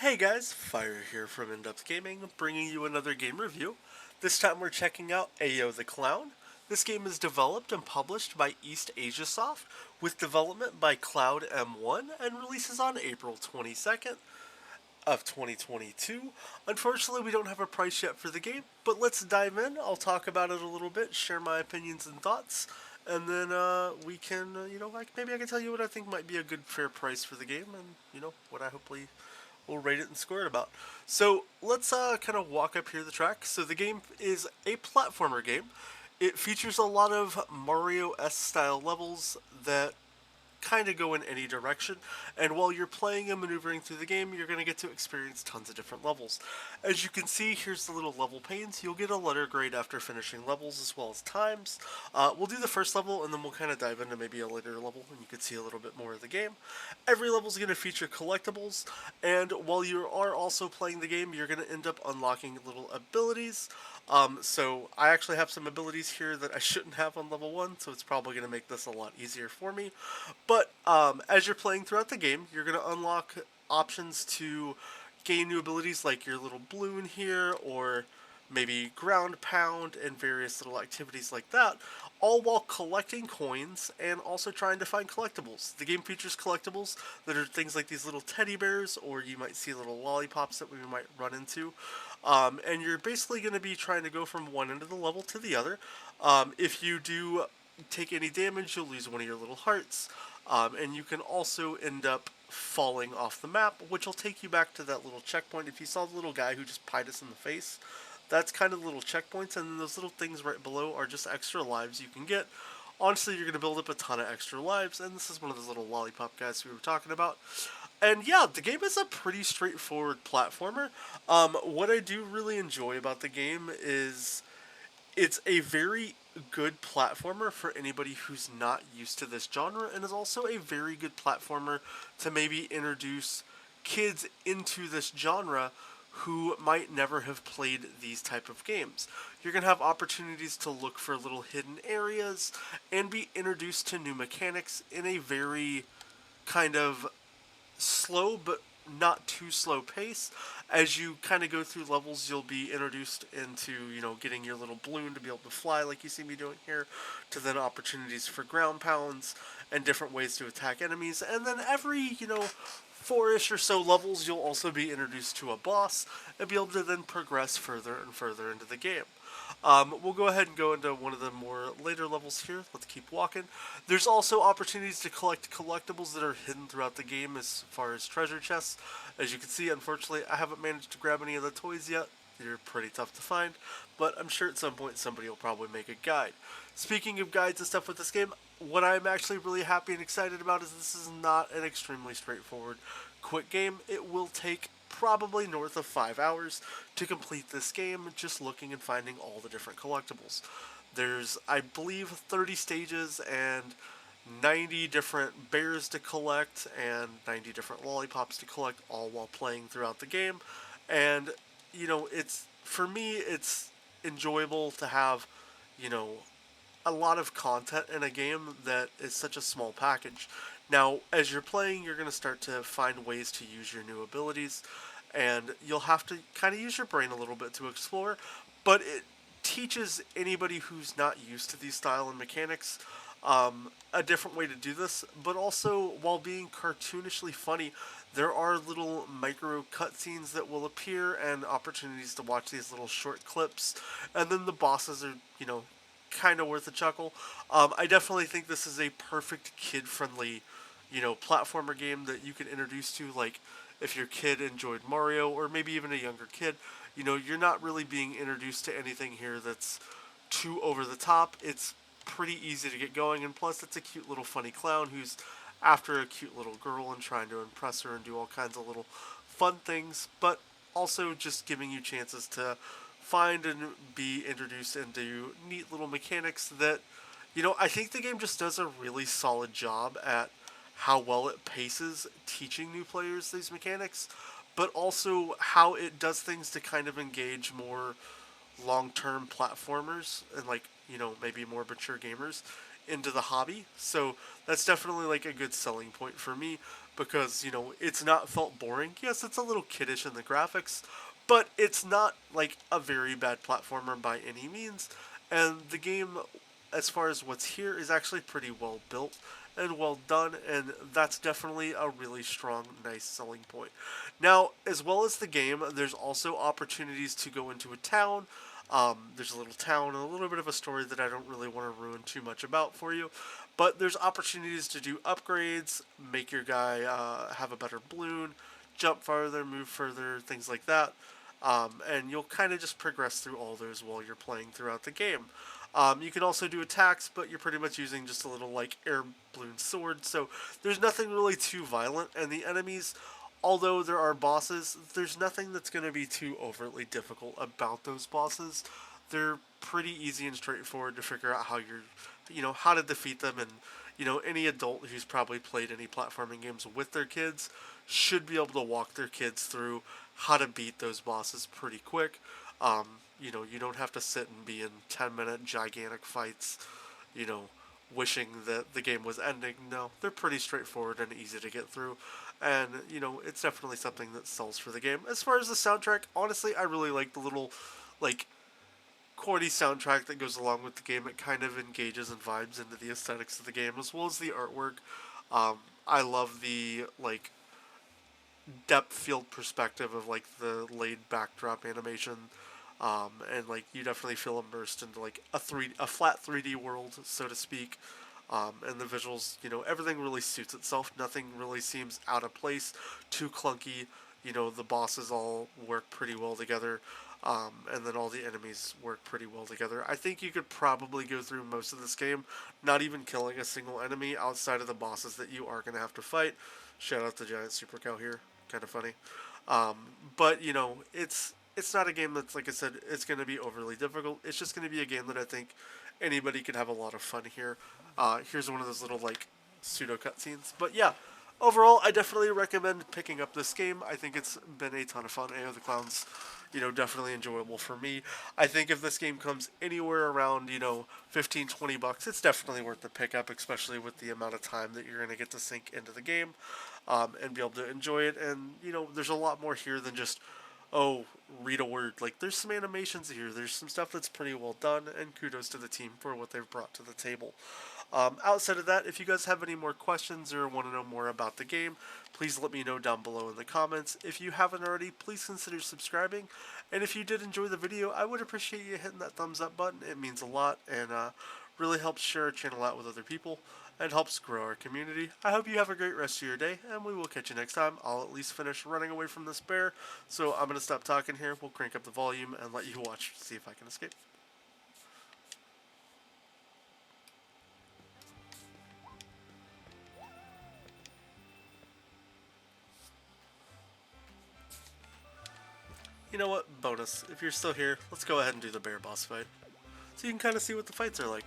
Hey guys, Fire here from InDepth Gaming, bringing you another game review. This time we're checking out Ayo the Clown. This game is developed and published by East Asia Soft, with development by Cloud M1, and releases on April 22nd of 2022. Unfortunately, we don't have a price yet for the game, but let's dive in. I'll talk about it a little bit, share my opinions and thoughts, and then we can, maybe I can tell you what I think might be a good fair price for the game, and what I hopefully will rate it and score it about. So let's kind of walk up here the track. So the game is a platformer game. It features a lot of Mario S style levels that kind of go in any direction. And while you're playing and maneuvering through the game, you're going to get to experience tons of different levels. As you can see, here's the little level panes. You'll get a letter grade after finishing levels as well as times. We'll do the first level and then we'll kind of dive into maybe a later level and you can see a little bit more of the game. Every level is going to feature collectibles, and while you are also playing the game, you're going to end up unlocking little abilities. So I actually have some abilities here that I shouldn't have on level 1, so it's probably going to make this a lot easier for me. But as you're playing throughout the game, you're going to unlock options to gain new abilities like your little balloon here, or maybe ground pound, and various little activities like that, all while collecting coins and also trying to find collectibles. The game features collectibles that are things like these little teddy bears, or you might see little lollipops that we might run into. And you're basically going to be trying to go from one end of the level to the other. If you do take any damage, you'll lose one of your little hearts. And you can also end up falling off the map, which will take you back to that little checkpoint. If you saw the little guy who just pied us in the face, that's kind of the little checkpoints, and then those little things right below are just extra lives you can get. Honestly, you're going to build up a ton of extra lives, and this is one of those little lollipop guys we were talking about. And yeah, the game is a pretty straightforward platformer. What I do really enjoy about the game is it's a very good platformer for anybody who's not used to this genre, and is also a very good platformer to maybe introduce kids into this genre who might never have played these type of games. You're going to have opportunities to look for little hidden areas and be introduced to new mechanics in a very kind of slow but not too slow pace. As you kind of go through levels, you'll be introduced into, getting your little balloon to be able to fly like you see me doing here, to then opportunities for ground pounds and different ways to attack enemies. And then every, four-ish or so levels, you'll also be introduced to a boss and be able to then progress further and further into the game. We'll go ahead and go into one of the more later levels here. Let's keep walking. There's also opportunities to collect collectibles that are hidden throughout the game as far as treasure chests. As you can see, unfortunately, I haven't managed to grab any of the toys yet. They're pretty tough to find, but I'm sure at some point somebody will probably make a guide. Speaking of guides and stuff with this game, what I'm actually really happy and excited about is this is not an extremely straightforward, quick game. It will take probably north of 5 hours to complete this game, just looking and finding all the different collectibles. There's, I believe, 30 stages and 90 different bears to collect and 90 different lollipops to collect, all while playing throughout the game. And, it's, for me, it's enjoyable to have, you know, a lot of content in a game that is such a small package. Now, as you're playing, you're going to start to find ways to use your new abilities, and you'll have to kind of use your brain a little bit to explore, but it teaches anybody who's not used to these style and mechanics a different way to do this, but also while being cartoonishly funny, there are little micro cutscenes that will appear and opportunities to watch these little short clips, and then the bosses are, kind of worth a chuckle. I definitely think this is a perfect kid-friendly, platformer game that you can introduce to, like, if your kid enjoyed Mario, or maybe even a younger kid. You're not really being introduced to anything here that's too over the top. It's pretty easy to get going, and plus it's a cute little funny clown who's after a cute little girl and trying to impress her and do all kinds of little fun things, but also just giving you chances to find and be introduced into neat little mechanics that, I think the game just does a really solid job at how well it paces teaching new players these mechanics, but also how it does things to kind of engage more long-term platformers and, like, maybe more mature gamers into the hobby. So that's definitely like a good selling point for me because, it's not felt boring. Yes, it's a little kiddish in the graphics, but it's not like a very bad platformer by any means. And the game, as far as what's here, is actually pretty well built and well done, and that's definitely a really strong, nice selling point. Now, as well as the game, there's also opportunities to go into a town. There's a little town and a little bit of a story that I don't really want to ruin too much about for you, but there's opportunities to do upgrades, make your guy have a better balloon, jump farther, move further, things like that. And you'll kind of just progress through all those while you're playing throughout the game. You can also do attacks, but you're pretty much using just a little like air balloon sword, so there's nothing really too violent. And the enemies, although there are bosses, there's nothing that's going to be too overtly difficult about those bosses. They're pretty easy and straightforward to figure out how how to defeat them, and any adult who's probably played any platforming games with their kids should be able to walk their kids through how to beat those bosses pretty quick. You don't have to sit and be in 10-minute gigantic fights, you know, wishing that the game was ending. No, they're pretty straightforward and easy to get through. And, it's definitely something that sells for the game. As far as the soundtrack, honestly, I really like the little, like, corny soundtrack that goes along with the game. It kind of engages and vibes into the aesthetics of the game, as well as the artwork. I love the, like, depth field perspective of like the laid backdrop animation, and like you definitely feel immersed into like a flat 3D world, so to speak. And the visuals, everything really suits itself. Nothing really seems out of place, too clunky. The bosses all work pretty well together, and then all the enemies work pretty well together. I think you could probably go through most of this game not even killing a single enemy outside of the bosses that you are going to have to fight. Shout out to Giant Super Cow here. Kind of funny. Um, but, it's not a game that's, like I said, it's going to be overly difficult. It's just going to be a game that I think anybody could have a lot of fun here. Here's one of those little, like, pseudo cutscenes. But yeah, overall, I definitely recommend picking up this game. I think it's been a ton of fun. AO the Clown's, definitely enjoyable for me. I think if this game comes anywhere around, 15, $20, it's definitely worth the pickup, especially with the amount of time that you're going to get to sink into the game, and be able to enjoy it. And, there's a lot more here than just, oh, read a word. Like, there's some animations here. There's some stuff that's pretty well done, and kudos to the team for what they've brought to the table. Outside of that, if you guys have any more questions or want to know more about the game, please let me know down below in the comments. If you haven't already, please consider subscribing. And if you did enjoy the video, I would appreciate you hitting that thumbs up button. It means a lot and really helps share our channel out with other people and helps grow our community. I hope you have a great rest of your day, and we will catch you next time. I'll at least finish running away from this bear, so I'm going to stop talking here. We'll crank up the volume and let you watch, see if I can escape. You know what? Bonus. If you're still here, let's go ahead and do the bear boss fight, so you can kind of see what the fights are like.